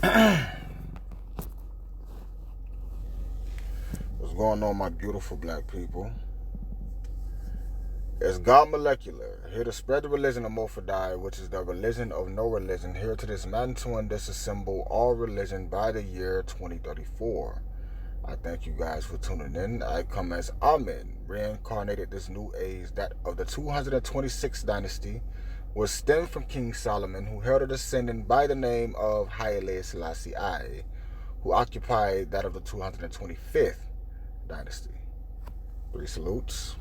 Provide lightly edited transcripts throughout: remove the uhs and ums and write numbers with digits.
What's going on, my beautiful black people? It's God Molecular, here to spread the religion of Mofadai, which is the religion of no religion, here to dismantle and disassemble all religion by the year 2034. I thank you guys for tuning in. I come as Amen, reincarnated this new age, that of the 226th dynasty, was stemmed from King Solomon, who held a descendant by the name of Haile Selassie I, who occupied that of the 225th dynasty. 3 salutes.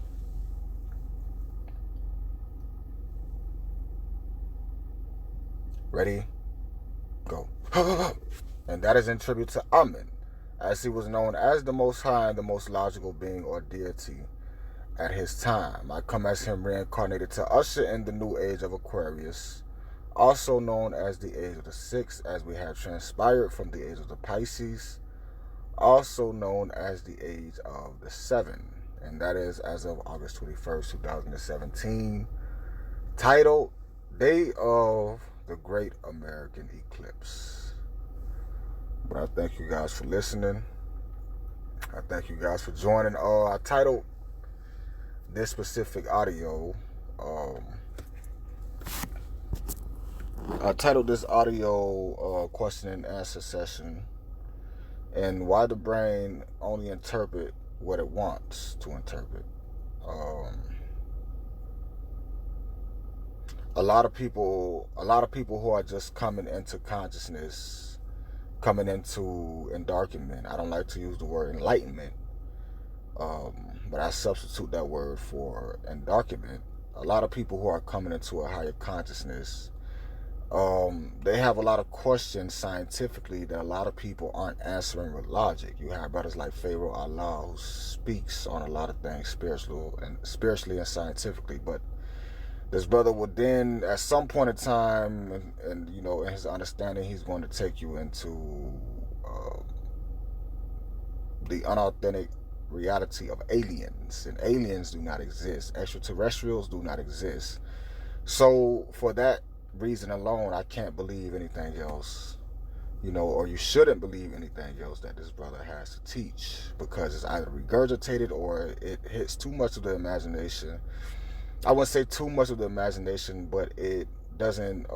Ready? Go. And that is in tribute to Amen, as he was known as the Most High and the most logical being or deity at his time. I come as him reincarnated to usher in the new age of Aquarius, also known as the age of the Six, as we have transpired from the age of the Pisces, also known as the age of the Seven, and that is as of August 21st, 2017, titled Day of the Great American Eclipse. But I thank you guys for listening. I thank you guys for joining. I titled this specific audio, question and answer session, and why the brain only interpret what it wants to interpret. A lot of people who are just coming into consciousness, coming into endarkenment. I don't like to use the word enlightenment, but I substitute that word for endarkenment. A lot of people who are coming into a higher consciousness, they have a lot of questions scientifically that a lot of people aren't answering with logic. You have brothers like Pharaoh Allah, who speaks on a lot of things spiritually and scientifically, but this brother would then, at some point in time, and in his understanding, he's going to take you into the unauthentic reality of aliens. And aliens do not exist. Extraterrestrials do not exist. So for that reason alone, I can't believe anything else, or you shouldn't believe anything else that this brother has to teach, because it's either regurgitated or it hits too much of the imagination. I wouldn't say too much of the imagination, but it doesn't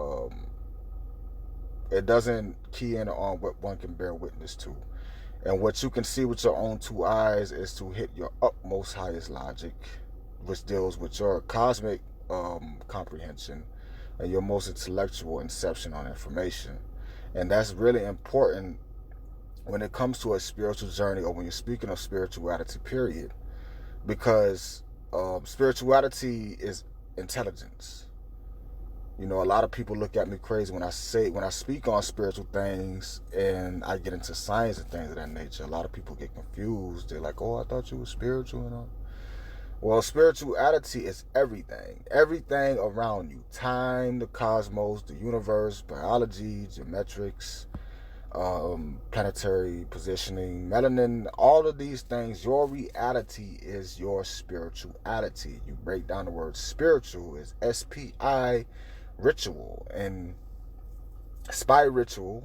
key in on what one can bear witness to. And what you can see with your own two eyes is to hit your utmost highest logic, which deals with your cosmic comprehension and your most intellectual inception on information. And that's really important when it comes to a spiritual journey, or when you're speaking of spirituality, period, because spirituality is intelligence. A lot of people look at me crazy when I speak on spiritual things and I get into science and things of that nature. A lot of people get confused. They're like, "Oh, I thought you were spiritual," Well, spirituality is everything. Everything around you. Time, the cosmos, the universe, biology, geometrics, planetary positioning, melanin, all of these things. Your reality is your spirituality. You break down the word spiritual is SPI, ritual, and spy ritual,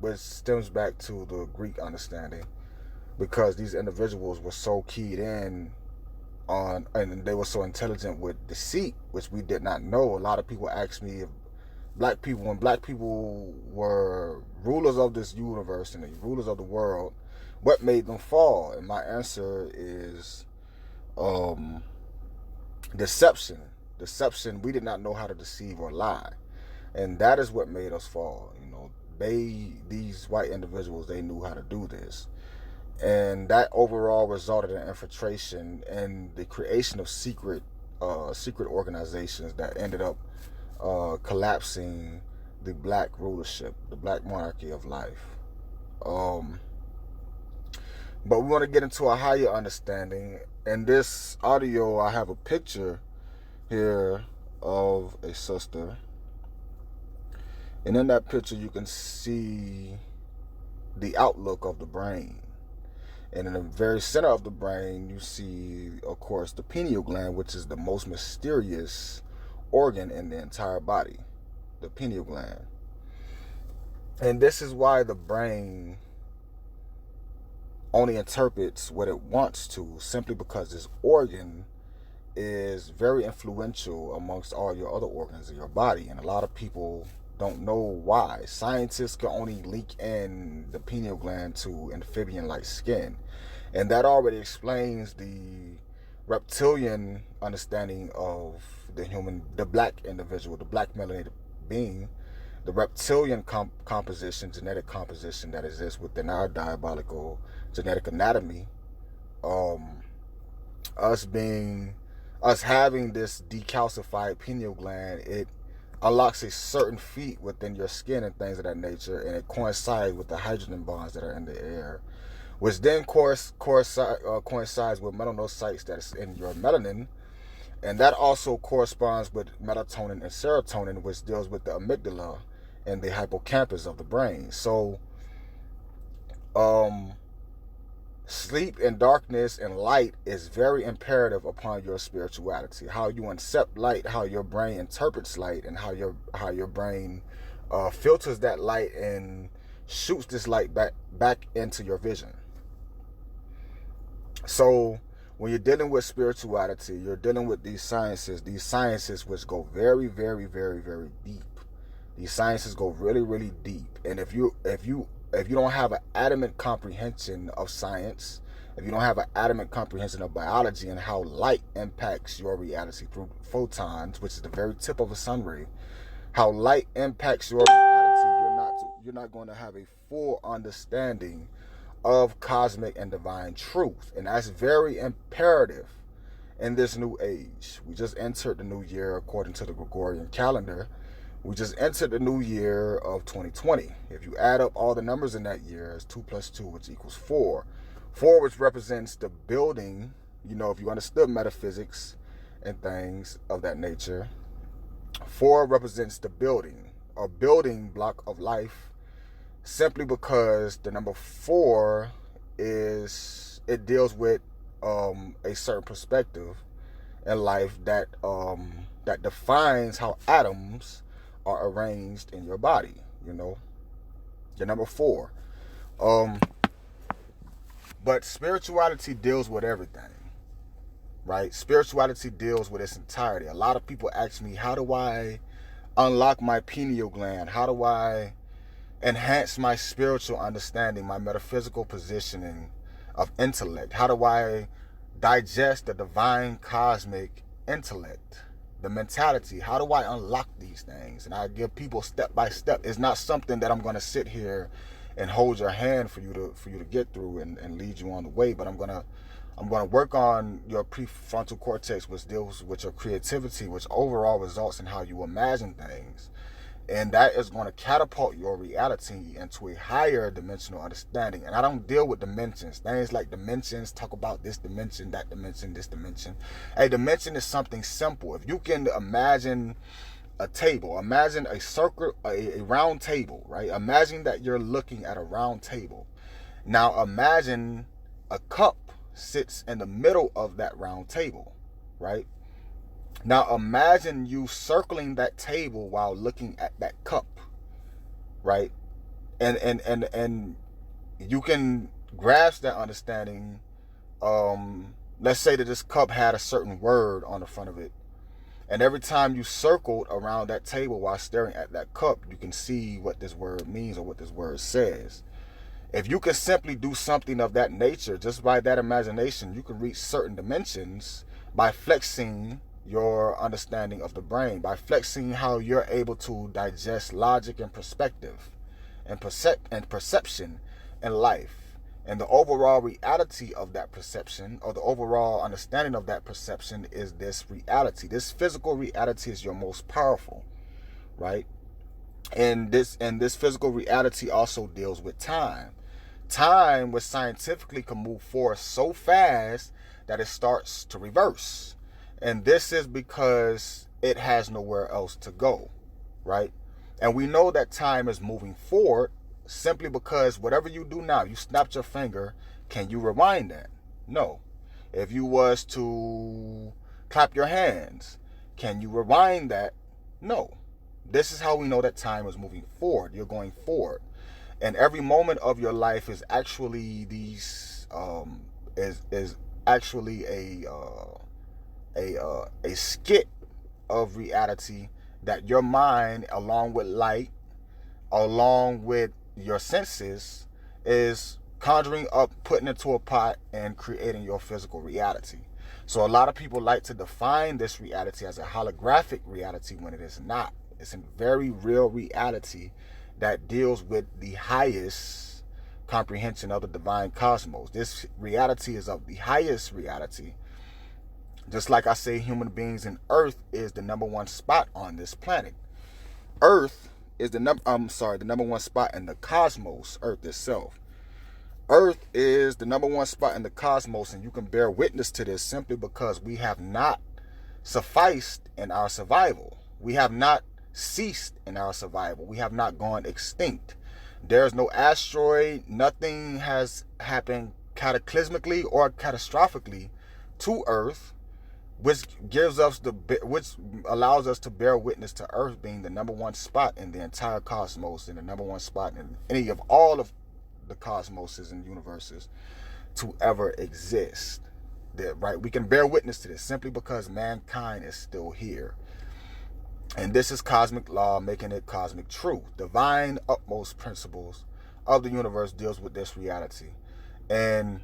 which stems back to the Greek understanding, because these individuals were so keyed in on, and they were so intelligent with deceit, which we did not know. A lot of people ask me if when black people were rulers of this universe and the rulers of the world, what made them fall? And my answer is deception. We did not know how to deceive or lie, and that is what made us fall. These white individuals, they knew how to do this, and that overall resulted in infiltration and the creation of secret organizations that ended up collapsing the black rulership, the black monarchy of life. But we want to get into a higher understanding. In this audio, I have a picture here of a sister, and in that picture you can see the outlook of the brain. And in the very center of the brain, you see, of course, the pineal gland, which is the most mysterious organ in the entire body, the pineal gland. And this is why the brain only interprets what it wants to, simply because this organ is very influential amongst all your other organs of your body. And a lot of people don't know why. Scientists can only leak in the pineal gland to amphibian-like skin. And that already explains the reptilian understanding of the human, the black individual, the black melanated being, the reptilian composition, genetic composition that exists within our diabolical genetic anatomy. Um, us having this decalcified pineal gland, it unlocks a certain feat within your skin and things of that nature, and it coincides with the hydrogen bonds that are in the air, which then coincides with melanocytes that's in your melanin, and that also corresponds with melatonin and serotonin, which deals with the amygdala and the hippocampus of the brain. So, sleep and darkness and light is very imperative upon your spirituality. How you accept light, how your brain interprets light, and how your brain filters that light and shoots this light back into your vision. So when you're dealing with spirituality, you're dealing with these sciences which go very, very, very, very deep. These sciences go really, really deep. And if you don't have an adamant comprehension of science, if you don't have an adamant comprehension of biology and how light impacts your reality through photons, which is the very tip of a sun ray, how light impacts your reality, you're not going to have a full understanding of cosmic and divine truth. And that's very imperative in this new age. We just entered the new year according to the Gregorian calendar. We just entered the new year of 2020. If you add up all the numbers in that year, it's 2 plus 2, which equals 4. 4, which represents the building, if you understood metaphysics and things of that nature. 4 represents the building, a building block of life, simply because the number 4 deals with a certain perspective in life that defines how atoms are arranged in your body. Your number 4. But spirituality deals with everything, right? Spirituality deals with its entirety. A lot of people ask me, how do I unlock my pineal gland? How do I enhance my spiritual understanding, my metaphysical positioning of intellect? How do I digest the divine cosmic intellect, the mentality? How do I unlock these things? And I give people step by step. It's not something that I'm going to sit here and hold your hand for you to get through and lead you on the way, but I'm going to work on your prefrontal cortex, which deals with your creativity, which overall results in how you imagine things. And that is going to catapult your reality into a higher dimensional understanding. And I don't deal with dimensions. Things like dimensions, talk about this dimension, that dimension, this dimension. A dimension is something simple. If you can imagine a table, imagine a circle, a round table, right? Imagine that you're looking at a round table. Now imagine a cup sits in the middle of that round table, right? Now imagine you circling that table while looking at that cup, right? And you can grasp that understanding. Let's say that this cup had a certain word on the front of it, and every time you circled around that table while staring at that cup, you can see what this word means or what this word says. If you can simply do something of that nature, just by that imagination, you can reach certain dimensions by flexing your understanding of the brain, by flexing how you're able to digest logic and perspective and perception in life. And the overall reality of that perception, or the overall understanding of that perception, is this reality. This physical reality is your most powerful, right? And this physical reality also deals with time. Time, which scientifically can move forward so fast that it starts to reverse. And this is because it has nowhere else to go, right? And we know that time is moving forward simply because whatever you do now, you snapped your finger, can you rewind that? No. If you was to clap your hands, can you rewind that? No. This is how we know that time is moving forward. You're going forward, and every moment of your life is actually is actually a skit of reality that your mind, along with light, along with your senses, is conjuring up, putting into a pot, and creating your physical reality. So a lot of people like to define this reality as a holographic reality when it is not. It's a very real reality that deals with the highest comprehension of the divine cosmos. This reality is of the highest reality. Just like I say, human beings and Earth is the number one spot on this planet. Earth is the number one spot in the cosmos, Earth itself. Earth is the number one spot in the cosmos, and you can bear witness to this simply because we have not sufficed in our survival. We have not ceased in our survival. We have not gone extinct. There's no asteroid. Nothing has happened cataclysmically or catastrophically to Earth, which allows us to bear witness to Earth being the number one spot in the entire cosmos, and the number one spot in any of all of the cosmoses and universes to ever exist. Right? We can bear witness to this simply because mankind is still here. And this is cosmic law, making it cosmic truth. Divine utmost principles of the universe deals with this reality. And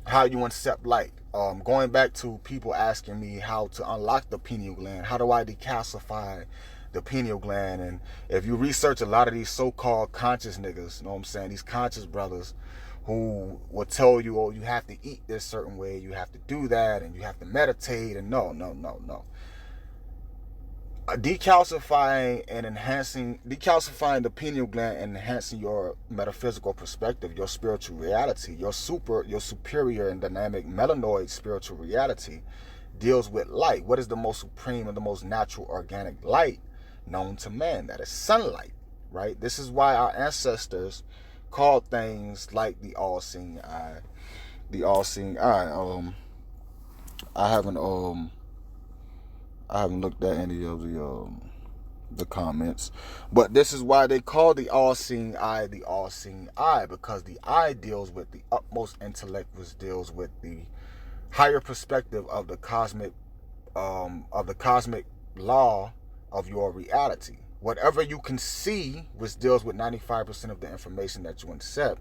how you accept light. Going back to people asking me how to unlock the pineal gland. How do I decalcify the pineal gland? And if you research a lot of these so-called conscious niggas, you know what I'm saying, these conscious brothers who will tell you, oh, you have to eat this certain way, you have to do that, and you have to meditate, and no. Decalcifying the pineal gland and enhancing your metaphysical perspective, your spiritual reality, your superior and dynamic melanoid spiritual reality deals with light. What is the most supreme and the most natural organic light known to man? That is sunlight, right? This is why our ancestors called things like the all-seeing eye. I haven't looked at any of the comments, but this is why they call the all-seeing eye the all-seeing eye, because the eye deals with the utmost intellect, which deals with the higher perspective of the cosmic law of your reality. Whatever you can see, which deals with 95% of the information that you accept,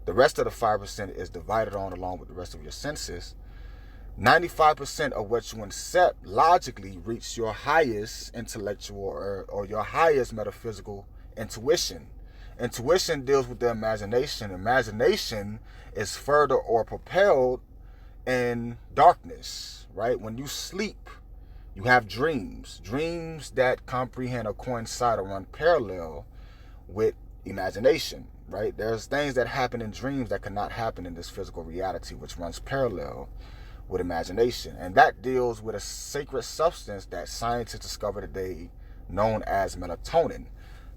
the rest of the 5% is divided on along with the rest of your senses. 95% of what you accept logically reach your highest intellectual or your highest metaphysical intuition. Intuition deals with the imagination. Imagination is further or propelled in darkness, right? When you sleep, you have dreams. Dreams that comprehend or coincide or run parallel with imagination, right? There's things that happen in dreams that cannot happen in this physical reality, which runs parallel with imagination. And that deals with a sacred substance that scientists discovered today known as melatonin.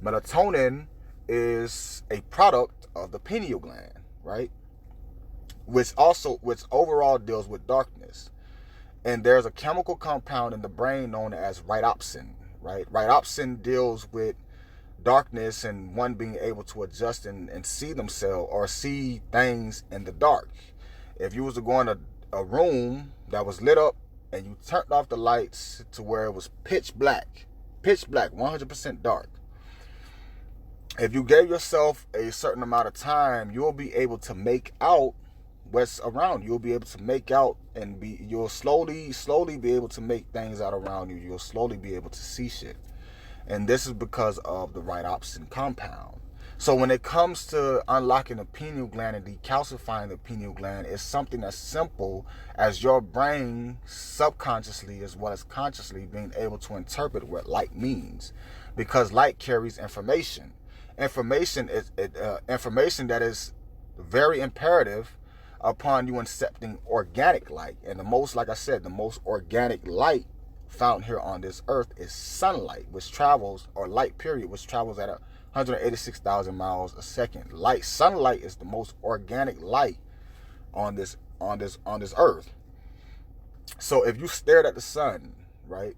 Melatonin is a product of the pineal gland, right? Which overall deals with darkness. And there's a chemical compound in the brain known as rhodopsin, right? Rhodopsin deals with darkness and one being able to adjust and see themselves or see things in the dark. If you was to go in a room that was lit up and you turned off the lights to where it was pitch black, 100% dark. If you gave yourself a certain amount of time, you'll be able to make out what's around you. You'll be able to make out and you'll slowly be able to make things out around you. You'll slowly be able to see shit. And this is because of the rhodopsin compound. So when it comes to unlocking the pineal gland and decalcifying the pineal gland, it's something as simple as your brain subconsciously as well as consciously being able to interpret what light means. Because light carries information. Information that is very imperative upon you accepting organic light. And the most organic light found here on this earth is sunlight, which travels, or light period, which travels at 186,000 miles a second. Sunlight is the most organic light on this earth. So if you stared at the sun, right,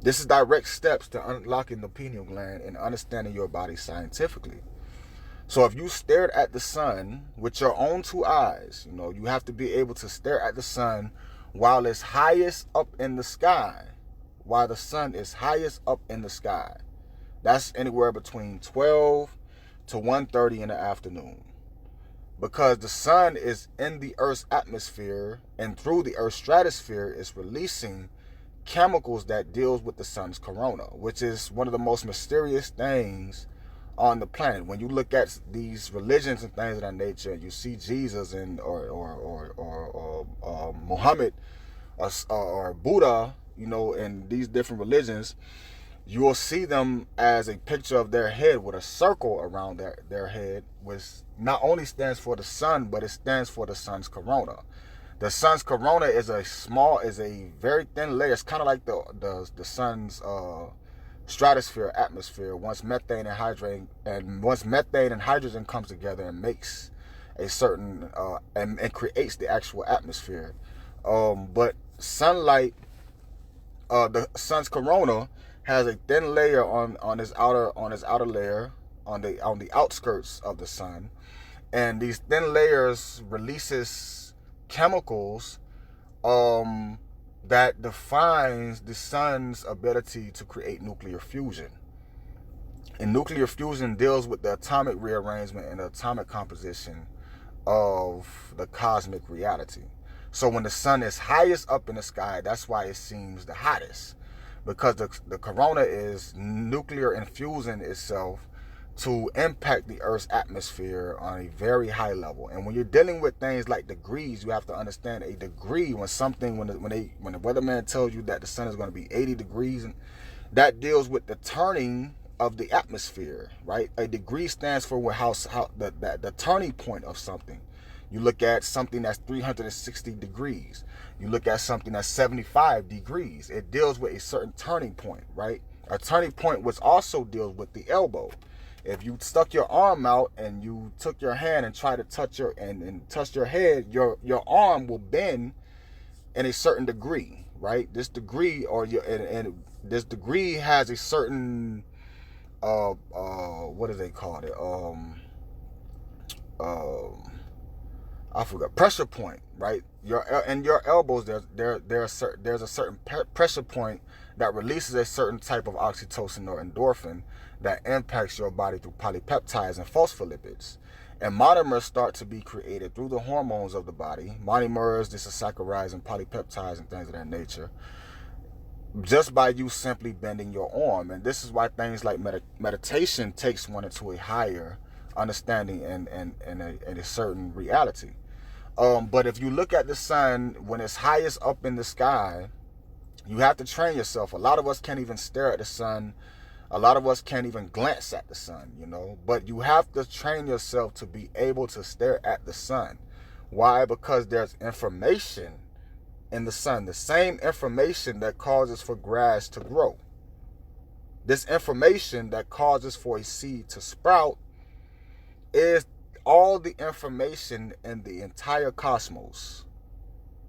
This is direct steps to unlocking the pineal gland and understanding your body scientifically. So if you stared at the sun with your own two eyes, you have to be able to stare at the sun while it's highest up in the sky. While the sun is highest up in the sky. That's anywhere between 12 to 1:30 in the afternoon. Because the sun is in the Earth's atmosphere, and through the Earth's stratosphere it's releasing chemicals that deals with the sun's corona, which is one of the most mysterious things on the planet. When you look at these religions and things of that nature, you see Jesus and or Muhammad or Buddha, in these different religions, you will see them as a picture of their head with a circle around their head, which not only stands for the sun, but it stands for the sun's corona. The sun's corona is a very thin layer. It's kind of like the sun's stratosphere, atmosphere. Once methane and hydrogen comes together and makes a certain and creates the actual atmosphere. But sunlight, the sun's corona has a thin layer on its outer layer on the outskirts of the sun, and these thin layers releases chemicals that defines the sun's ability to create nuclear fusion. And nuclear fusion deals with the atomic rearrangement and the atomic composition of the cosmic reality. So when the sun is highest up in the sky, that's why it seems the hottest, because the corona is nuclear infusing itself to impact the Earth's atmosphere on a very high level. And when you're dealing with things like degrees, you have to understand a degree when the weatherman tells you that the sun is going to be 80 degrees, and that deals with the turning of the atmosphere, right? A degree stands for the turning point of something. You look at something that's 360 degrees. You look at something that's 75 degrees. It deals with a certain turning point, right? A turning point which also deals with the elbow. If you stuck your arm out and you took your hand and tried to touch your head, your arm will bend in a certain degree, right? This degree this degree has a certain what do they call it? I forgot, pressure point, right? Your elbows, there's a certain pressure point that releases a certain type of oxytocin or endorphin that impacts your body through polypeptides and phospholipids. And monomers start to be created through the hormones of the body. Monomers, disaccharides and polypeptides and things of that nature, just by you simply bending your arm. And this is why things like meditation takes one into a higher understanding and a certain reality. But if you look at the sun when it's highest up in the sky, you have to train yourself. A lot of us can't even stare at the sun. A lot of us can't even glance at the sun, But you have to train yourself to be able to stare at the sun. Why? Because there's information in the sun. The same information that causes for grass to grow. This information that causes for a seed to sprout is all the information in the entire cosmos,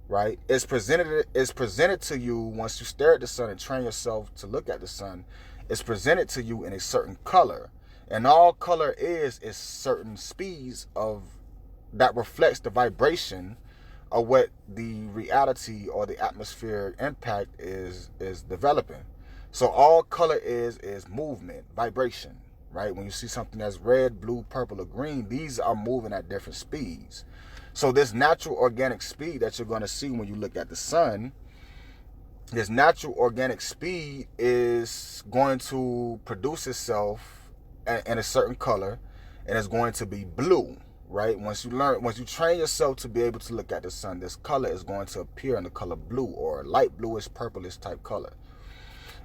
right? It's presented to you once you stare at the sun and train yourself to look at the sun. It's presented to you in a certain color, and all color is certain speeds that reflects the vibration of what the reality or the atmospheric impact is developing. So all color is movement, vibration, right? When you see something that's red, blue, purple, or green, these are moving at different speeds. So this natural organic speed that you're going to see when you look at the sun, this natural organic speed is going to produce itself in a certain color, and it's going to be blue, right? Once you train yourself to be able to look at the sun, this color is going to appear in the color blue, or light bluish, purplish type color.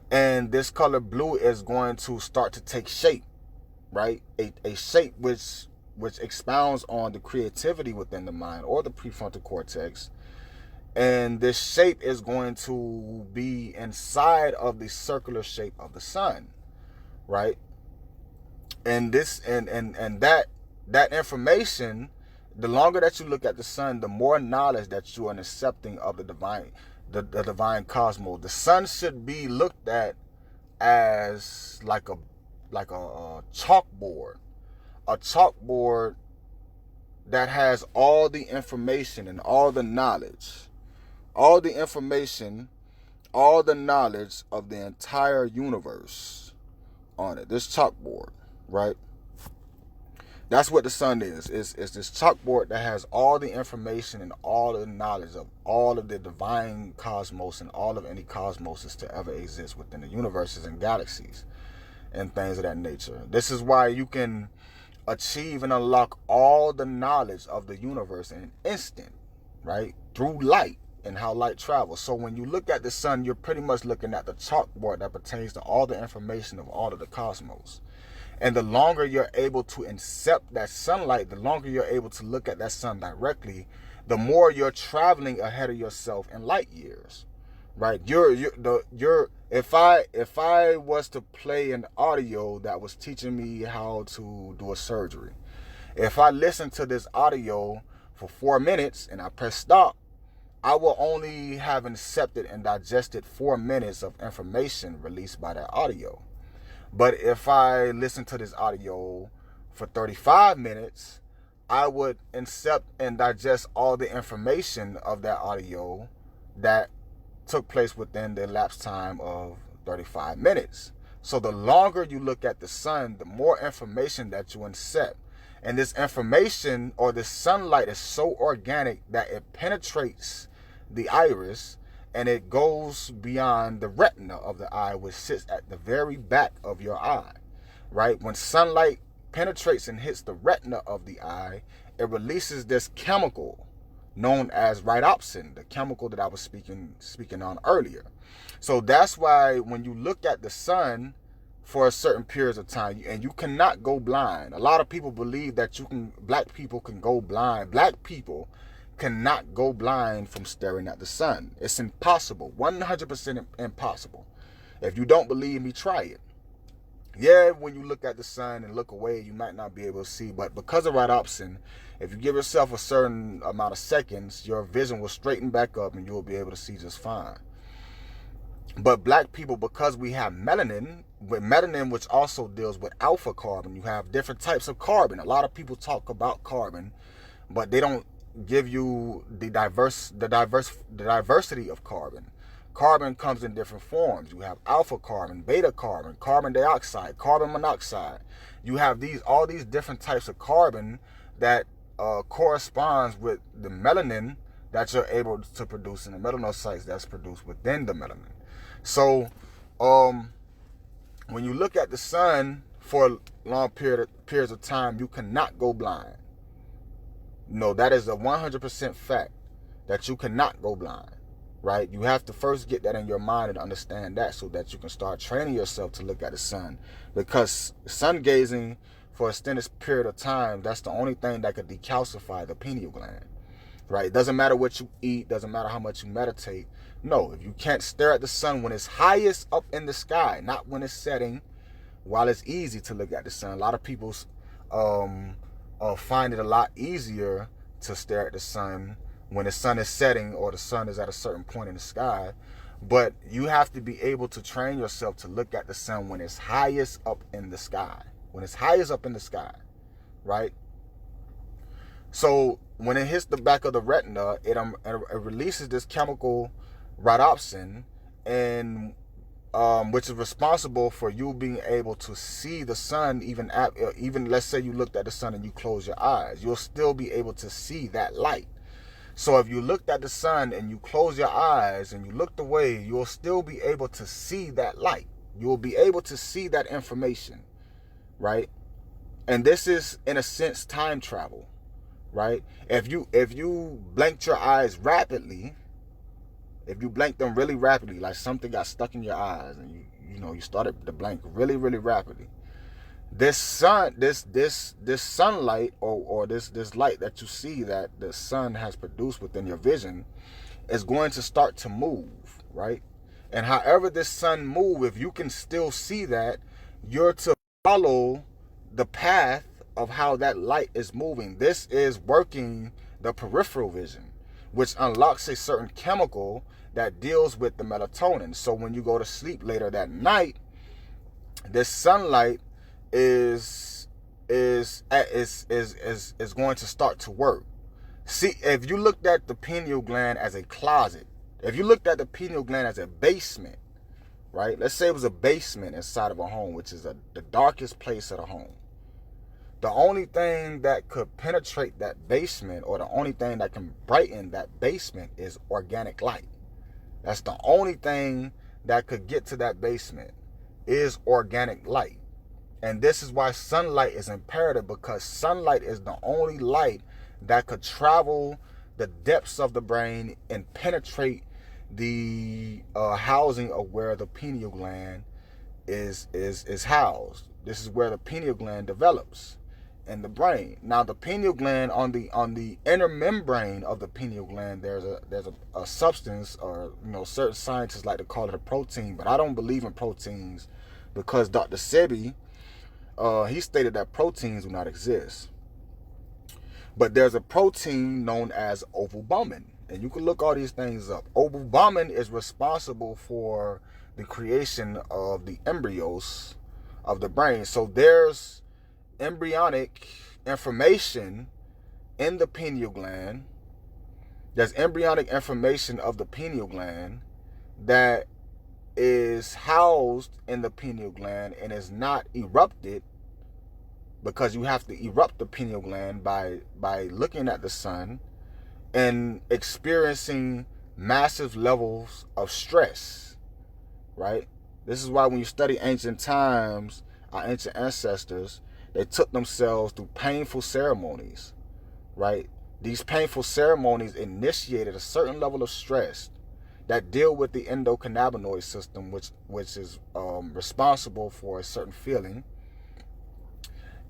And this color blue is going to start to take shape, right? A shape which expounds on the creativity within the mind or the prefrontal cortex. And this shape is going to be inside of the circular shape of the sun, right? And this and that information, the longer that you look at the sun, the more knowledge that you are accepting of the divine, the divine cosmos. The sun should be looked at as like a chalkboard, a chalkboard that has all the information and all the knowledge, all the information, all the knowledge of the entire universe on it. This chalkboard, right? That's what the sun is. It's this chalkboard that has all the information and all the knowledge of all of the divine cosmos and all of any cosmoses to ever exist within the universes and galaxies and things of that nature. This is why you can achieve and unlock all the knowledge of the universe in an instant, right? Through light and how light travels. So when you look at the sun, you're pretty much looking at the chalkboard that pertains to all the information of all of the cosmos. And the longer you're able to incept that sunlight, the longer you're able to look at that sun directly, the more you're traveling ahead of yourself in light years, right? If I was to play an audio that was teaching me how to do a surgery, if I listen to this audio for 4 minutes and I press stop, I will only have incepted and digested 4 minutes of information released by that audio. But if I listen to this audio for 35 minutes, I would incept and digest all the information of that audio that took place within the elapsed time of 35 minutes. So the longer you look at the sun, the more information that you incept. And this information or the sunlight is so organic that it penetrates the iris and it goes beyond the retina of the eye, which sits at the very back of your eye, right? When sunlight penetrates and hits the retina of the eye, it releases this chemical known as rhodopsin, the chemical that I was speaking on earlier. So that's why when you look at the sun for a certain periods of time, and you cannot go blind. A lot of people believe that black people can go blind. Black people cannot go blind from staring at the sun. It's impossible, 100% impossible. If you don't believe me, try it. Yeah, when you look at the sun and look away, you might not be able to see, but because of rhodopsin, if you give yourself a certain amount of seconds, your vision will straighten back up and you'll be able to see just fine. But black people, because we have melanin, which also deals with alpha carbon, you have different types of carbon. A lot of people talk about carbon, but they don't give you the diversity of carbon. Carbon comes in different forms. You have alpha carbon, beta carbon, carbon dioxide, carbon monoxide. You have all these different types of carbon that corresponds with the melanin that you're able to produce in the melanocytes that's produced within the melanin. So when you look at the sun for long periods of time, you cannot go blind. No, that is a 100% fact that you cannot go blind, right? You have to first get that in your mind and understand that so that you can start training yourself to look at the sun. Because sun gazing for a extended period of time, that's the only thing that could decalcify the pineal gland, right? It doesn't matter what you eat, doesn't matter how much you meditate. No, if you can't stare at the sun when it's highest up in the sky, not when it's setting, while it's easy to look at the sun. A lot of people find it a lot easier to stare at the sun when the sun is setting or the sun is at a certain point in the sky. But you have to be able to train yourself to look at the sun when it's highest up in the sky. When it's highest up in the sky, right? So when it hits the back of the retina, it releases this chemical rhodopsin, and which is responsible for you being able to see the sun. Even let's say you looked at the sun and you close your eyes, you'll still be able to see that light. So if you looked at the sun and you close your eyes and you looked away, you'll still be able to see that light. You'll be able to see that information, right? And this is, in a sense, time travel, right? If you blinked your eyes rapidly, if you blink them really rapidly, like something got stuck in your eyes and you started to blink really, really rapidly, this sunlight or this light that you see that the sun has produced within your vision is going to start to move, right? And however this sun move, if you can still see that, you're to follow the path of how that light is moving. This is working the peripheral vision, which unlocks a certain chemical that deals with the melatonin. So when you go to sleep later that night, this sunlight is is going to start to work. See, if you looked at the pineal gland as a closet, if you looked at the pineal gland as a basement, right? Let's say it was a basement inside of a home, which is the darkest place of the home. The only thing that could penetrate that basement, or the only thing that can brighten that basement, is organic light. That's the only thing that could get to that basement, is organic light. And this is why sunlight is imperative, because sunlight is the only light that could travel the depths of the brain and penetrate the housing of where the pineal gland is housed. This is where the pineal gland develops in the brain. Now, the pineal gland, on the inner membrane of the pineal gland, there's a substance, or certain scientists like to call it a protein, but I don't believe in proteins, because Dr. Sebi, he stated that proteins do not exist. But there's a protein known as ovalbumin, and you can look all these things up. Ovalbumin is responsible for the creation of the embryos of the brain. So there's embryonic information in the pineal gland. There's embryonic information of the pineal gland that is housed in the pineal gland and is not erupted, because you have to erupt the pineal gland by looking at the sun and experiencing massive levels of stress, right? This is why when you study ancient times, our ancient ancestors, they took themselves through painful ceremonies, right? These painful ceremonies initiated a certain level of stress that deal with the endocannabinoid system, which is responsible for a certain feeling.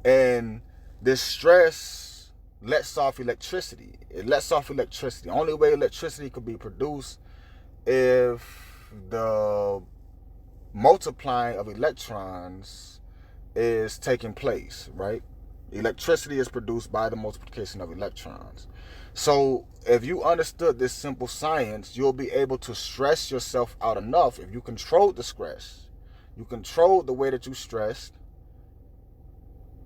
And this stress lets off electricity. It lets off electricity. The only way electricity could be produced if the multiplying of electrons is taking place, right? Electricity is produced by the multiplication of electrons. So if you understood this simple science, you'll be able to stress yourself out enough. If you control the stress, you control the way that you stressed,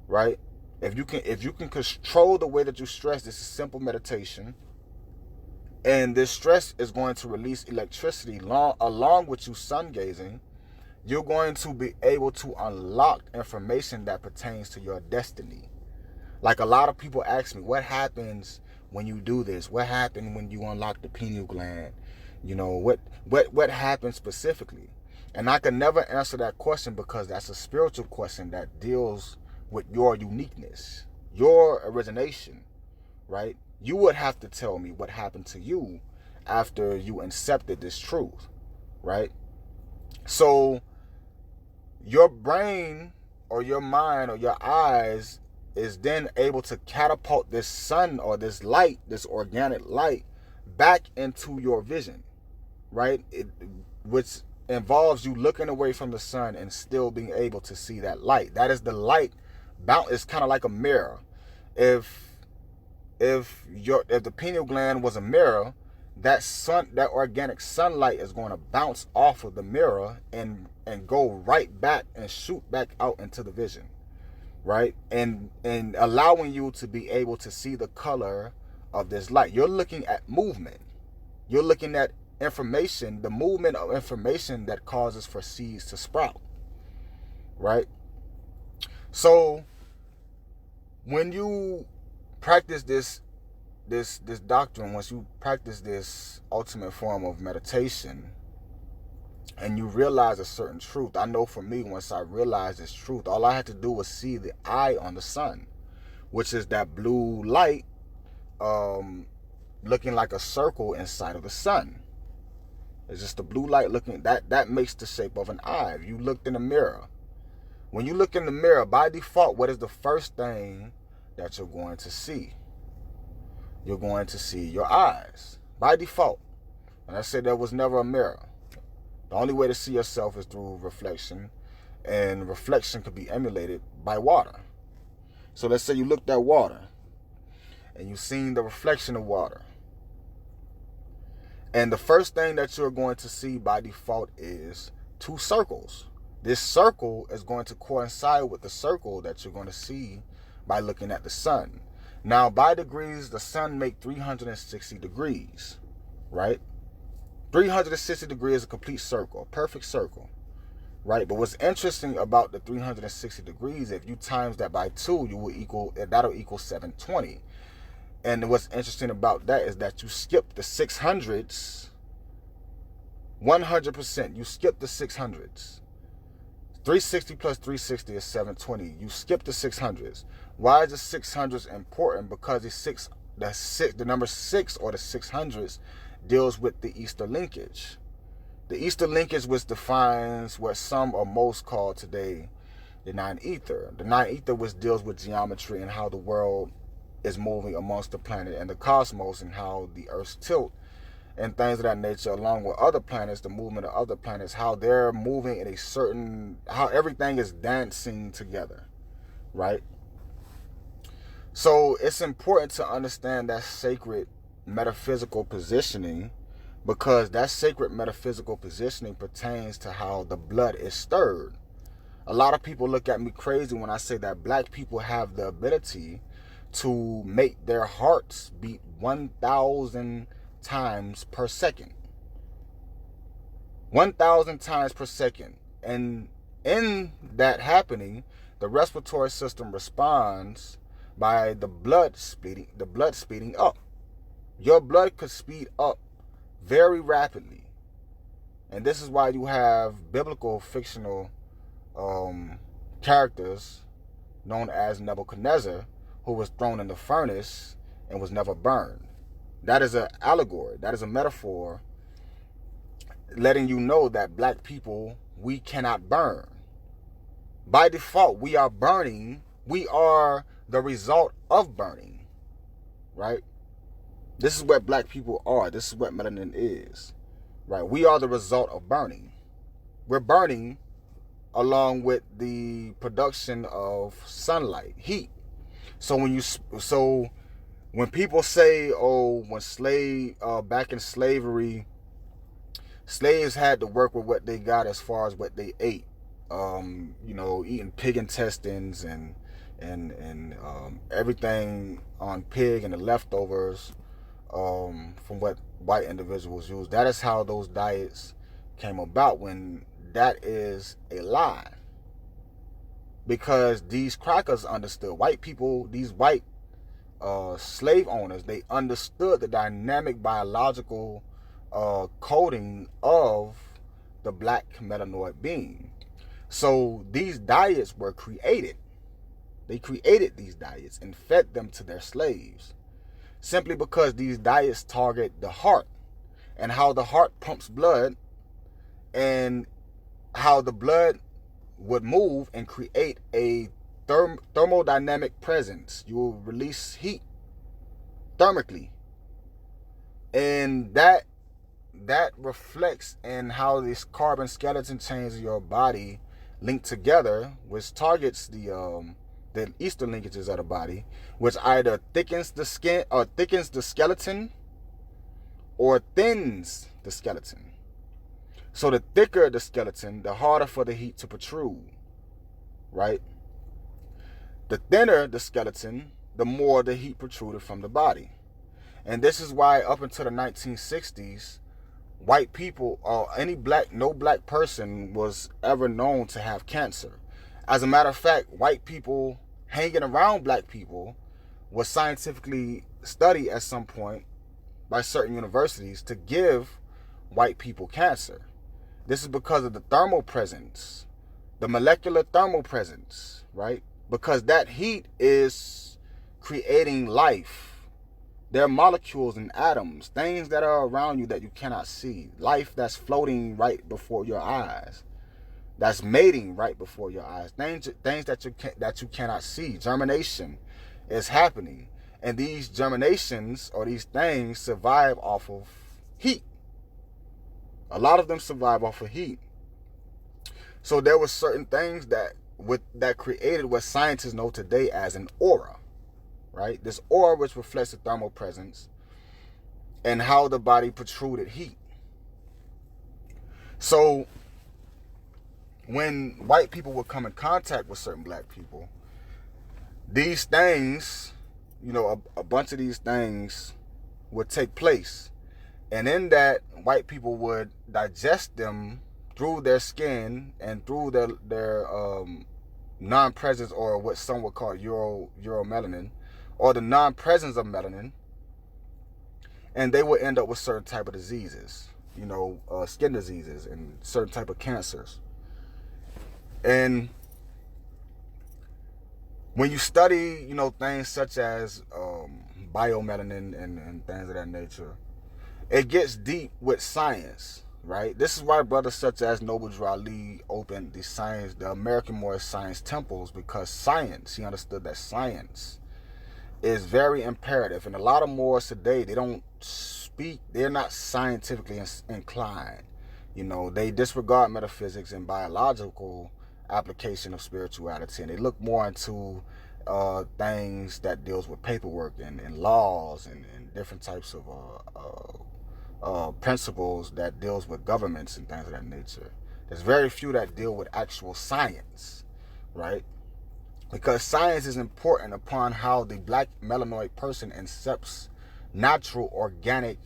right? If you can control the way that you stress, this is simple meditation, and this stress is going to release electricity along with you sun gazing. You're going to be able to unlock information that pertains to your destiny. Like, a lot of people ask me, what happens when you do this? What happened when you unlock the pineal gland? What happens specifically? And I can never answer that question, because that's a spiritual question that deals with your uniqueness, your origination, right? You would have to tell me what happened to you after you accepted this truth, right? So your brain or your mind or your eyes is then able to catapult this sun or this light, this organic light, back into your vision, right? Which involves you looking away from the sun and still being able to see that light. That is the light. It's kind of like a mirror. If the pineal gland was a mirror, that organic sunlight is going to bounce off of the mirror and go right back and shoot back out into the vision, right? And allowing you to be able to see the color of this light. You're looking at movement. You're looking at information, the movement of information that causes for seeds to sprout, right? So when you practice this doctrine, once you practice this ultimate form of meditation, and you realize a certain truth. I know for me, once I realized this truth, all I had to do was see the eye on the sun, which is that blue light looking like a circle inside of the sun. It's just the blue light looking, that makes the shape of an eye. If you looked in the mirror, when you look in the mirror, by default, what is the first thing that you're going to see? You're going to see your eyes, by default. And I said there was never a mirror. The only way to see yourself is through reflection, and reflection could be emulated by water. So let's say you looked at water, and you've seen the reflection of water. And the first thing that you're going to see by default is two circles. This circle is going to coincide with the circle that you're going to see by looking at the sun. Now, by degrees, the sun makes 360 degrees, right? 360 degrees is a complete circle, a perfect circle, right? But what's interesting about the 360 degrees, if you times that by 2, that'll equal 720. And what's interesting about that is that you skip the 600s 100%. You skip the 600s. 360 plus 360 is 720. You skip the 600s. Why is the 600s important? Because the number 6 or the 600s deals with the Easter linkage. The Easter linkage, which defines what some or most call today the nine ether. The nine ether, which deals with geometry and how the world is moving amongst the planet and the cosmos, and how the Earth's tilt and things of that nature, along with other planets, the movement of other planets, how they're moving in how everything is dancing together, right? So it's important to understand that sacred metaphysical positioning, because that sacred metaphysical positioning pertains to how the blood is stirred. A lot of people look at me crazy when I say that black people have the ability to make their hearts beat 1,000 times per second. 1,000 times per second. And in that happening, the respiratory system responds by the blood speeding up. Your blood could speed up very rapidly. And this is why you have biblical fictional characters known as Nebuchadnezzar, who was thrown in the furnace and was never burned. That is an allegory. That is a metaphor letting you know that black people, we cannot burn. By default, we are burning. We are the result of burning, right? This is what black people are. This is what melanin is, right? We are the result of burning. We're burning along with the production of sunlight, heat. So when people say, oh, back in slavery, slaves had to work with what they got as far as what they ate, eating pig intestines and everything on pig and the leftovers from what white individuals use. That is how those diets came about, when that is a lie. Because these crackers understood, white people, these white slave owners, they understood the dynamic biological coding of the black melanoid being. So these diets were created. They created these diets and fed them to their slaves, simply because these diets target the heart and how the heart pumps blood, and how the blood would move and create a thermodynamic presence. You will release heat thermically, and that reflects in how these carbon skeleton chains of your body link together, which targets the Easter linkages of the body, which either thickens the skin or thickens the skeleton or thins the skeleton. So the thicker the skeleton, the harder for the heat to protrude, right? The thinner the skeleton, the more the heat protruded from the body. And this is why up until the 1960s, white people or no black person was ever known to have cancer. As a matter of fact, white people hanging around black people was scientifically studied at some point by certain universities to give white people cancer. This is because of the thermal presence, the molecular thermal presence, right? Because that heat is creating life. There are molecules and atoms, things that are around you that you cannot see. Life that's floating right before your eyes, that's mating right before your eyes. Things that you cannot see. Germination is happening, and these germinations or these things survive off of heat. A lot of them survive off of heat. So there were certain things that created what scientists know today as an aura, right? This aura which reflects the thermal presence and how the body protruded heat. So when white people would come in contact with certain black people, these things, a bunch of these things would take place. And in that, white people would digest them through their skin and through their non-presence, or what some would call uromelanin, or the non-presence of melanin, and they would end up with certain type of diseases, skin diseases and certain type of cancers. And when you study, things such as biomelanin and things of that nature, it gets deep with science, right? This is why brothers such as Noble Drew Ali opened the American Moorish Science temples, because he understood that science is very imperative. And a lot of Moors today, they're not scientifically inclined. They disregard metaphysics and biological application of spirituality, and they look more into things that deals with paperwork and laws and different types of principles that deals with governments and things of that nature. There's very few that deal with actual science, right? Because science is important upon how the black melanoid person accepts natural, organic,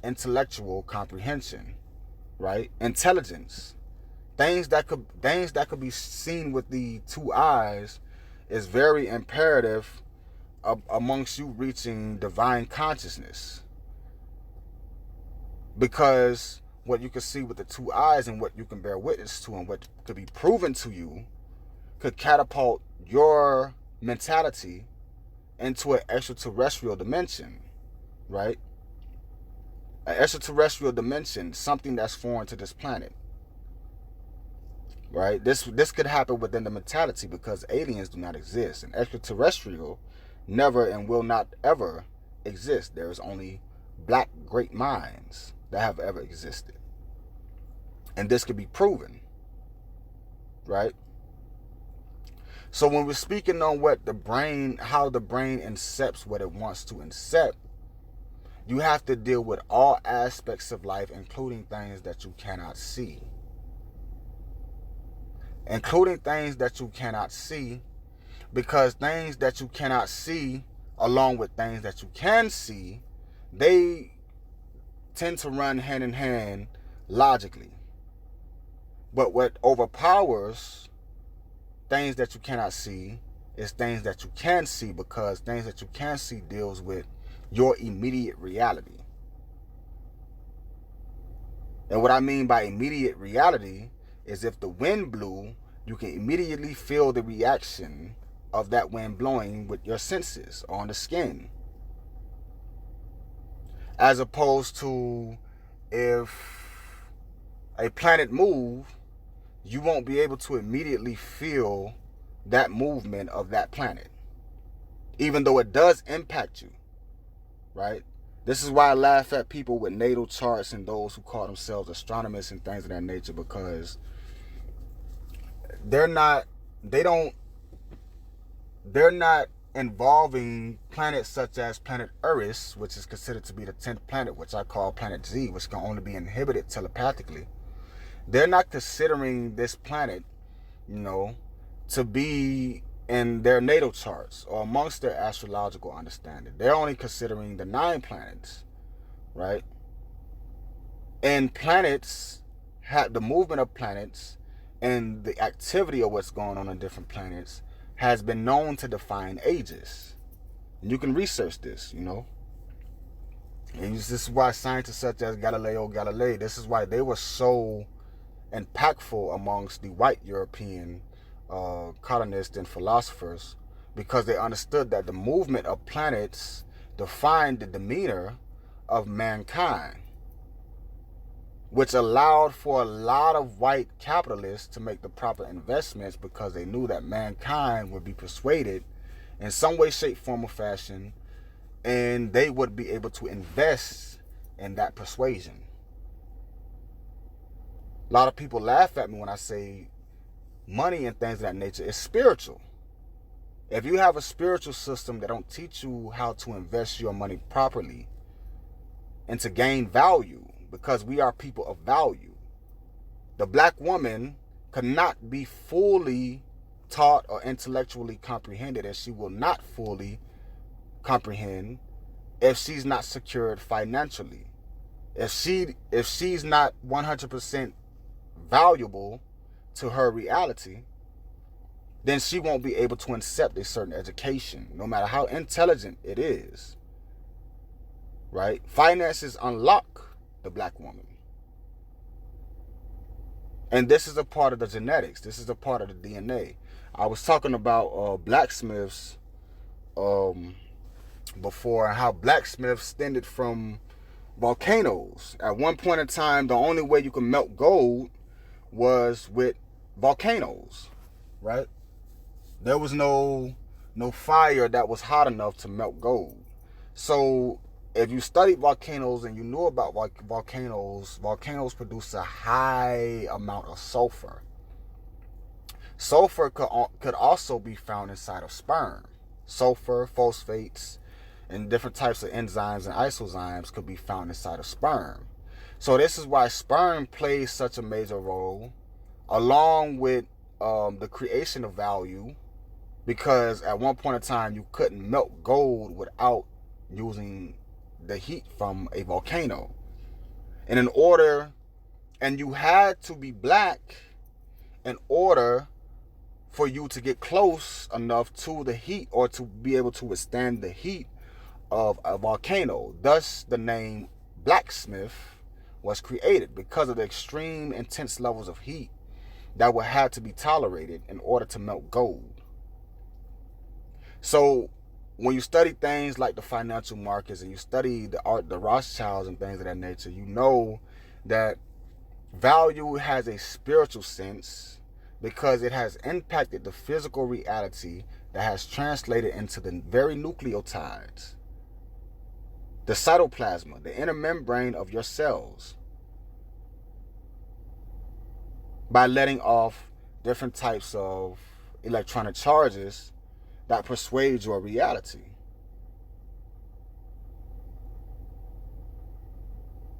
intellectual comprehension, right? Intelligence. Things that could be seen with the two eyes is very imperative amongst you reaching divine consciousness. Because what you can see with the two eyes and what you can bear witness to and what could be proven to you could catapult your mentality into an extraterrestrial dimension, right? An extraterrestrial dimension, something that's foreign to this planet, right? This could happen within the mentality, because aliens do not exist, and extraterrestrial never and will not ever exist. There is only black great minds that have ever existed, and this could be proven, right? So when we're speaking on how the brain incepts what it wants to incept, you have to deal with all aspects of life, including things that you cannot see. Because things that you cannot see, along with things that you can see, they tend to run hand in hand logically. But what overpowers things that you cannot see is things that you can see, because things that you can see deals with your immediate reality. And what I mean by immediate reality is, if the wind blew, you can immediately feel the reaction of that wind blowing with your senses on the skin. As opposed to, if a planet moves, you won't be able to immediately feel that movement of that planet, even though it does impact you, right? This is why I laugh at people with natal charts and those who call themselves astronomers and things of that nature, because they're not involving planets such as planet Eris, which is considered to be the 10th planet, which I call planet Z, which can only be inhibited telepathically. They're not considering this planet, to be in their natal charts or amongst their astrological understanding. They're only considering the 9 planets, right? And planets have the movement of planets, and the activity of what's going on different planets has been known to define ages. And you can research this, And this is why scientists such as Galileo Galilei, this is why they were so impactful amongst the white European colonists and philosophers, because they understood that the movement of planets defined the demeanor of mankind, which allowed for a lot of white capitalists to make the proper investments, because they knew that mankind would be persuaded in some way, shape, form, or fashion, and they would be able to invest in that persuasion. A lot of people laugh at me when I say money and things of that nature is spiritual. If you have a spiritual system that don't teach you how to invest your money properly and to gain value, because we are people of value. The black woman cannot be fully taught or intellectually comprehended, and she will not fully comprehend if she's not secured financially. If she's not 100% valuable to her reality, then she won't be able to accept a certain education, no matter how intelligent it is. Right? Finances unlock the black woman. And this is a part of the genetics. This is a part of the DNA. I was talking about blacksmiths before, and how blacksmiths stemmed from volcanoes. At one point in time, the only way you could melt gold was with volcanoes, right? There was no fire that was hot enough to melt gold. So if you studied volcanoes and you knew about volcanoes produce a high amount of sulfur. Sulfur could also be found inside of sperm. Sulfur, phosphates, and different types of enzymes and isozymes could be found inside of sperm. So this is why sperm plays such a major role, along with the creation of value, because at one point in time you couldn't melt gold without using the heat from a volcano. And you had to be black in order for you to get close enough to the heat, or to be able to withstand the heat of a volcano. Thus, the name blacksmith was created, because of the extreme intense levels of heat that would have to be tolerated in order to melt gold. So when you study things like the financial markets, and you study the Rothschilds and things of that nature, you know that value has a spiritual sense, because it has impacted the physical reality that has translated into the very nucleotides, the cytoplasm, the inner membrane of your cells, by letting off different types of electronic charges that persuade your reality.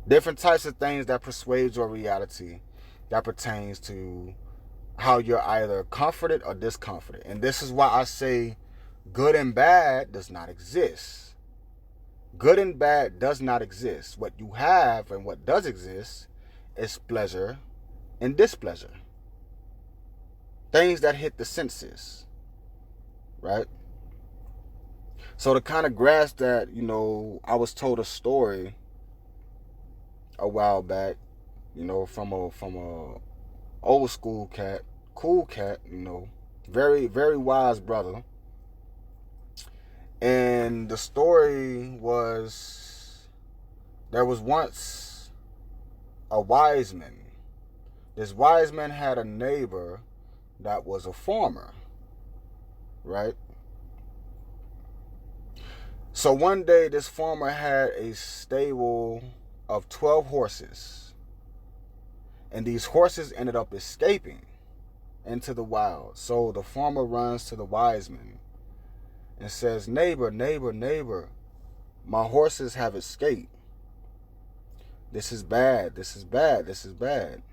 Different types of things that persuade your reality that pertains to how you're either comforted or discomforted. And this is why I say good and bad does not exist. Good and bad does not exist. What you have and what does exist is pleasure and displeasure. Things that hit the senses, right? So to kind of grasp that, I was told a story a while back, from a old school cat, cool cat, very, very wise brother. And the story was, there was once a wise man. This wise man had a neighbor that was a farmer, right? So one day this farmer had a stable of 12 horses. And these horses ended up escaping into the wild. So the farmer runs to the wise man and says, "Neighbor, neighbor, neighbor, my horses have escaped. This is bad, this is bad, this is bad."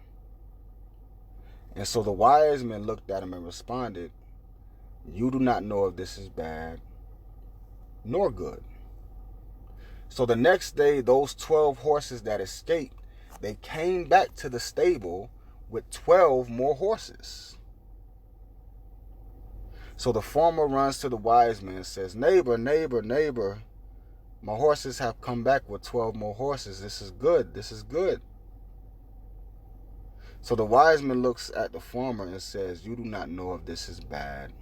And so the wise man looked at him and responded, "You do not know if this is bad nor good." So the next day, those 12 horses that escaped, they came back to the stable with 12 more horses. So the farmer runs to the wise man and says, "Neighbor, neighbor, neighbor, my horses have come back with 12 more horses. This is good, this is good." So the wise man looks at the farmer and says, "You do not know if this is bad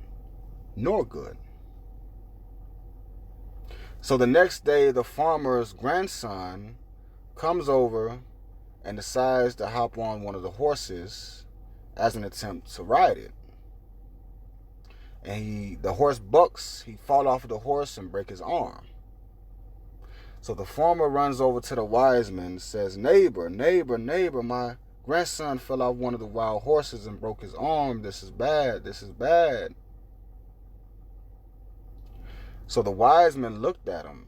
nor good." So the next day, the farmer's grandson comes over and decides to hop on one of the horses as an attempt to ride it. And the horse bucks, he fall off of the horse and break his arm. So the farmer runs over to the wise man and says, "Neighbor, neighbor, neighbor, my grandson fell off one of the wild horses and broke his arm. This is bad, this is bad." So the wise man looked at him,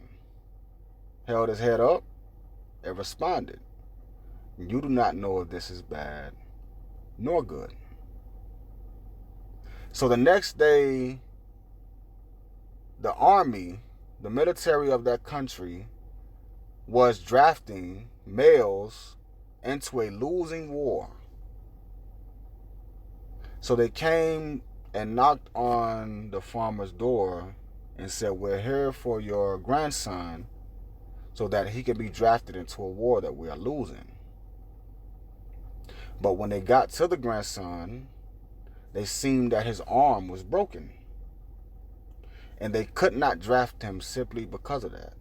held his head up, and responded, "You do not know if this is bad nor good." So the next day, the army, the military of that country, was drafting males into a losing war. So they came and knocked on the farmer's door and said, "We're here for your grandson so that he can be drafted into a war that we are losing." But when they got to the grandson, they seen that his arm was broken. And they could not draft him simply because of that.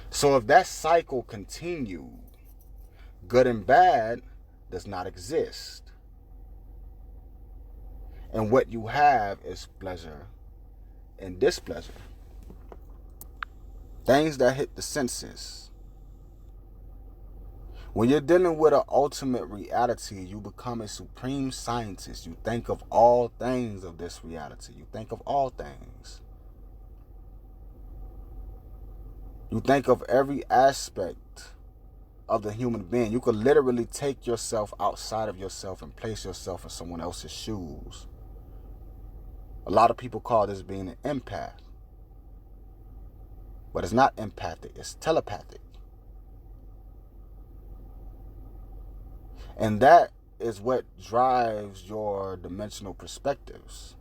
So if that cycle continued, good and bad does not exist. And what you have is pleasure and displeasure. Things that hit the senses. When you're dealing with an ultimate reality, you become a supreme scientist. You think of all things of this reality. You think of all things. You think of every aspect of the human being. You could literally take yourself outside of yourself and place yourself in someone else's shoes. A lot of people call this being an empath. But it's not empathic, it's telepathic. And that is what drives your dimensional perspectives.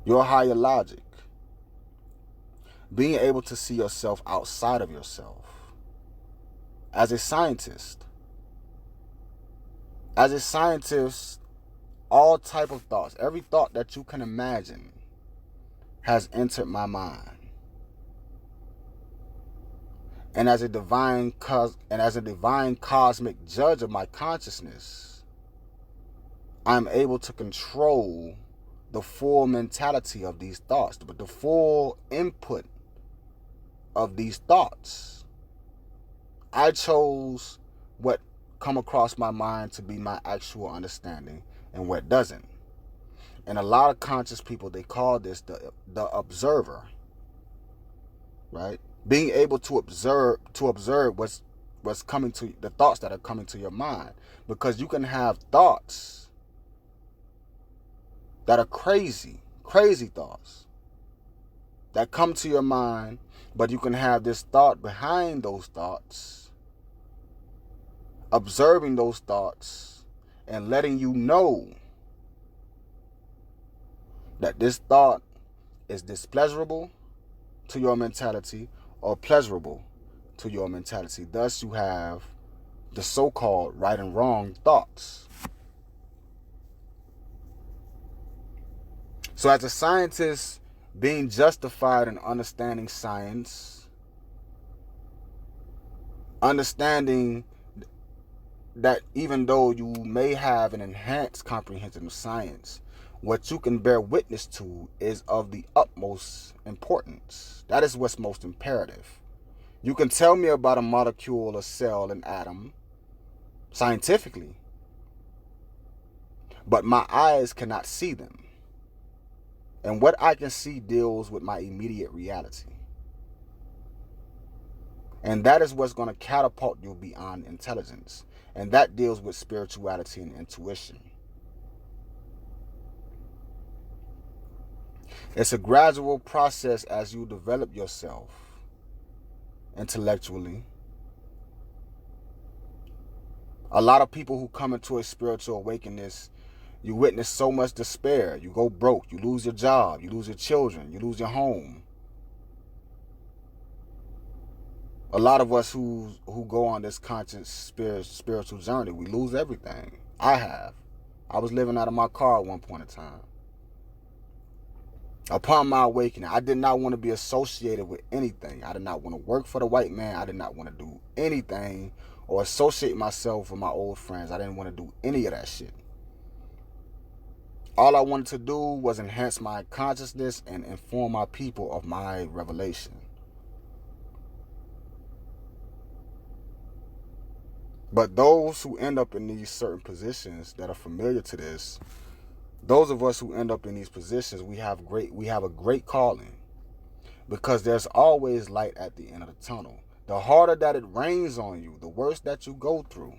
Your higher logic. Being able to see yourself outside of yourself. As a scientist, all type of thoughts, every thought that you can imagine has entered my mind. And as a divine cosmic judge of my consciousness, I'm able to control the full mentality of these thoughts, but the full input of these thoughts. I chose what come across my mind to be my actual understanding and what doesn't. And a lot of conscious people, they call this the observer, right? Being able to observe what's coming to the thoughts that are coming to your mind, because you can have thoughts that are crazy thoughts that come to your mind, but you can have this thought behind those thoughts, observing those thoughts and letting you know that this thought is displeasurable to your mentality or pleasurable to your mentality. Thus, you have the so-called right and wrong thoughts. So as a scientist, being justified in understanding science, understanding that even though you may have an enhanced comprehension of science, what you can bear witness to is of the utmost importance. That is what's most imperative. You can tell me about a molecule, a cell, an atom, scientifically, but my eyes cannot see them. And what I can see deals with my immediate reality. And that is what's going to catapult you beyond intelligence. And that deals with spirituality and intuition. It's a gradual process as you develop yourself intellectually. A lot of people who come into a spiritual awakeness, you witness so much despair. You go broke. You lose your job. You lose your children. You lose your home. A lot of us who go on this conscious spiritual journey, we lose everything. I have. I was living out of my car at one point in time. Upon my awakening, I did not want to be associated with anything. I did not want to work for the white man. I did not want to do anything or associate myself with my old friends. I didn't want to do any of that shit. All I wanted to do was enhance my consciousness and inform my people of my revelation. But those who end up in these certain positions that are familiar to this, those of us who end up in these positions, we have a great calling, because there's always light at the end of the tunnel. The harder that it rains on you, the worse that you go through,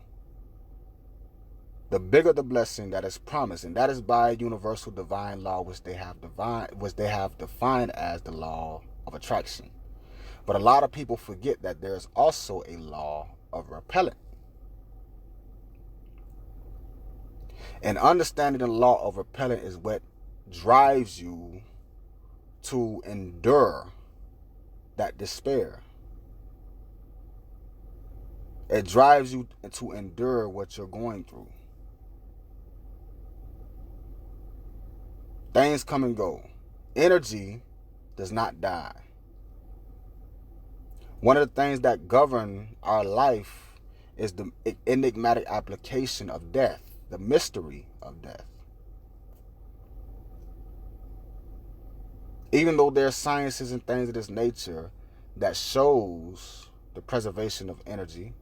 the bigger the blessing that is promised, and that is by universal divine law, which they have defined as the law of attraction. But a lot of people forget that there is also a law of repellent. And understanding the law of repellent is what drives you to endure that despair. It drives you to endure what you're going through. Things come and go. Energy does not die. One of the things that govern our life is the enigmatic application of death, the mystery of death. Even though there are sciences and things of this nature that shows the preservation of energy,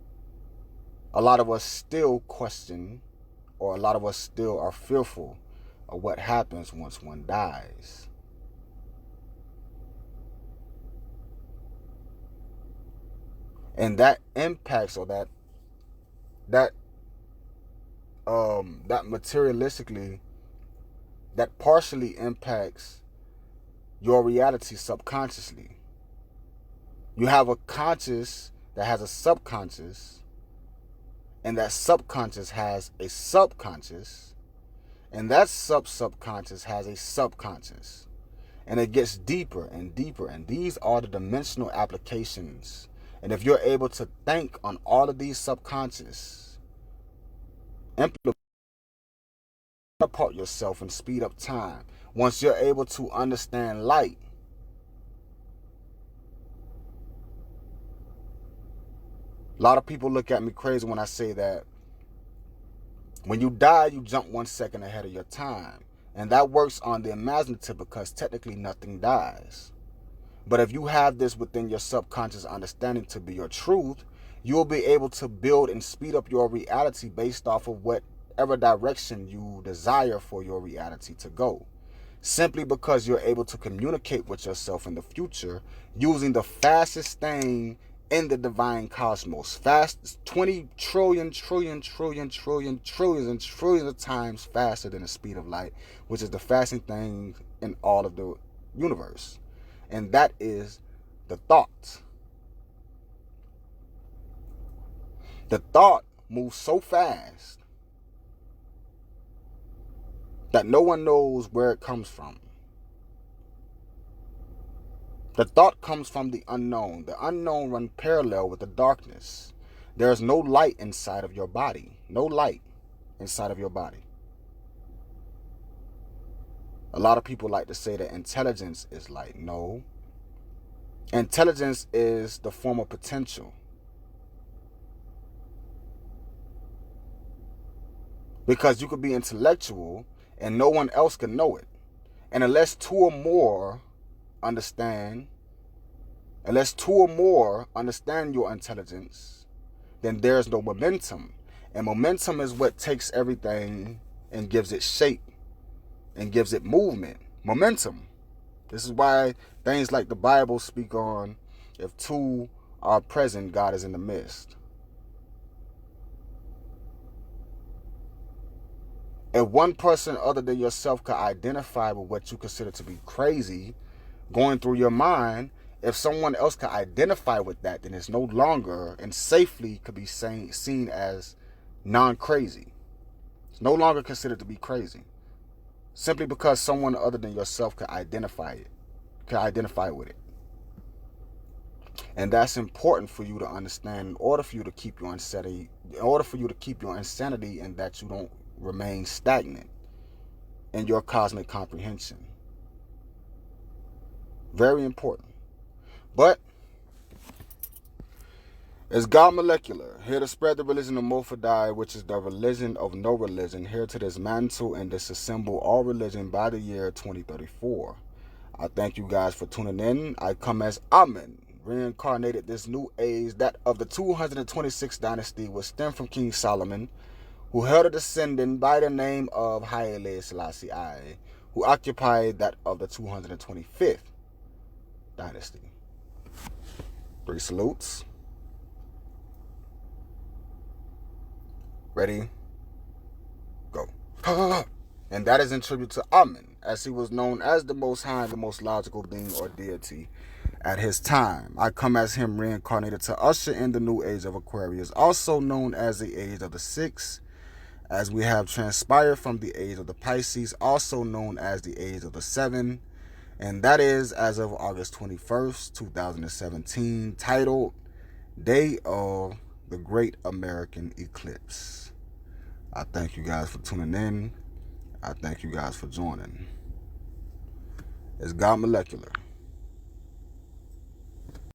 a lot of us still question, or a lot of us still are fearful of what happens once one dies. And that impacts, or that materialistically, that partially impacts your reality subconsciously. You have a conscious that has a subconscious, and that subconscious has a subconscious, and that subconscious has a subconscious. And it gets deeper and deeper, and these are the dimensional applications. And if you're able to think on all of these subconscious, implement apart yourself and speed up time. Once you're able to understand light, a lot of people look at me crazy when I say that when you die, you jump 1 second ahead of your time. And that works on the imaginative, because technically nothing dies. But if you have this within your subconscious understanding to be your truth, you'll be able to build and speed up your reality based off of whatever direction you desire for your reality to go. Simply because you're able to communicate with yourself in the future using the fastest thing in the divine cosmos. Fast, 20 trillion and trillions of times faster than the speed of light, which is the fastest thing in all of the universe. And that is the thought. The thought moves so fast that no one knows where it comes from. The thought comes from the unknown. The unknown runs parallel with the darkness. There is no light inside of your body. No light inside of your body. A lot of people like to say that intelligence is light. No. Intelligence is the form of potential. Because you could be intellectual and no one else can know it. And unless two or more understand your intelligence, then there's no momentum. And momentum is what takes everything and gives it shape and gives it movement. Momentum. This is why things like the Bible speak on, if two are present, God is in the midst. If one person other than yourself could identify with what you consider to be crazy going through your mind, if someone else could identify with that, then it's no longer and safely could be seen as non-crazy. It's no longer considered to be crazy. Simply because someone other than yourself could identify with it. And that's important for you to understand in order for you to keep your insanity, and that you don't remain stagnant in your cosmic comprehension. Very important. But it's God Molecular, here to spread the religion of Mofadai, which is the religion of no religion, here to dismantle and disassemble all religion by the year 2034. I thank you guys for tuning in. I come as Amen, reincarnated this new age, that of the 226th dynasty, which stemmed from King Solomon, who held a descendant by the name of Haile Selassie I, who occupied that of the 225th dynasty. 3 salutes. Ready? And that is in tribute to Amen, as he was known as the Most High, the most logical being or deity at his time. I come as him reincarnated to usher in the new age of Aquarius, also known as the age of the Six, as we have transpired from the age of the Pisces, also known as the age of the Seven, and that is as of August 21st, 2017, titled Day of the Great American Eclipse. I thank you guys for tuning in. I thank you guys for joining. It's God Molecular.